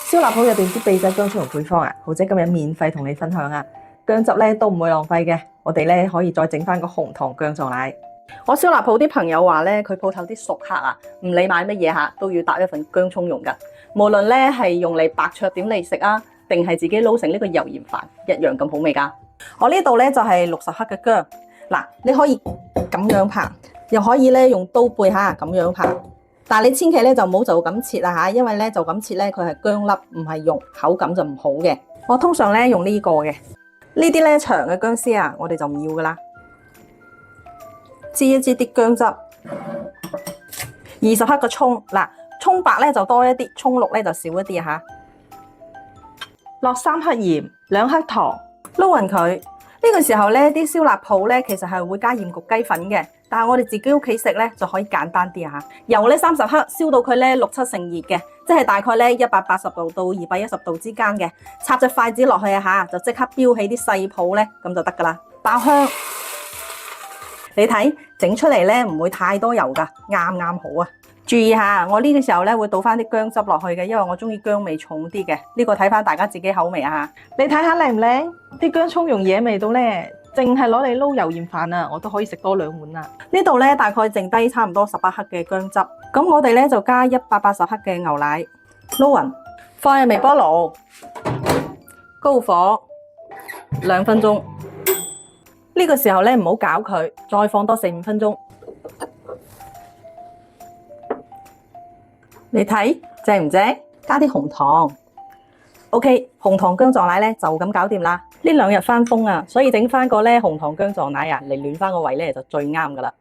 燒臘鋪入邊啲秘製薑葱同配方啊，豪姐今日免費同你分享啊！薑汁咧都唔會浪費嘅，我哋咧可以再整翻個紅糖薑撞奶。我燒臘鋪啲朋友話咧，佢鋪頭啲熟客啊，唔理買乜嘢嚇，都要搭一份薑葱蓉㗎。無論咧係用嚟白灼點嚟食啊，定係自己撈成呢個油鹽飯，一樣咁好味㗎。我呢度咧就係60克嘅薑，嗱你可以咁樣拍，又可以咧用刀背嚇咁樣拍。但係你千祈咧就唔好就咁切啦嚇，因為咧就咁切咧佢係薑粒唔係肉，口感就唔好嘅。我通常咧用呢個嘅，呢啲咧長嘅薑絲啊，我哋就唔要噶啦。擠一擠啲薑汁，20克嘅葱，嗱葱白咧就多一啲，葱綠咧就少一啲嚇。落3克鹽，2克糖，撈勻佢。呢個時候咧，啲燒臘鋪咧其實係會加鹽焗雞粉嘅，但係我哋自己屋企食咧就可以簡單啲嚇。油咧30克，燒到佢咧6、7成熱嘅，即係大概咧180度到210度之間嘅。插隻筷子落去啊嚇，就即刻飆起啲細泡咧，咁就得噶啦。爆香，你睇整出嚟咧唔會太多油噶，啱啱好啊！注意下，我呢個時候咧會倒翻啲薑汁落去嘅，因為我中意薑味重啲嘅。呢個睇翻大家自己口味啊！你睇下靚唔靚？啲薑葱蓉惹味到咧，淨係攞嚟撈油鹽飯啊，我都可以食多2碗啦。呢度咧大概剩低差唔多18克嘅薑汁，咁我哋咧就加180克嘅牛奶，撈勻，放入微波爐，高火2分鐘。呢個時候咧唔好攪佢，再放多4、5分鐘。你睇正唔正？加啲紅糖 ，OK， 紅糖薑撞奶咧就咁搞掂啦。呢2日翻風啊，所以整翻個咧紅糖薑撞奶啊嚟暖翻個胃咧就最啱噶啦。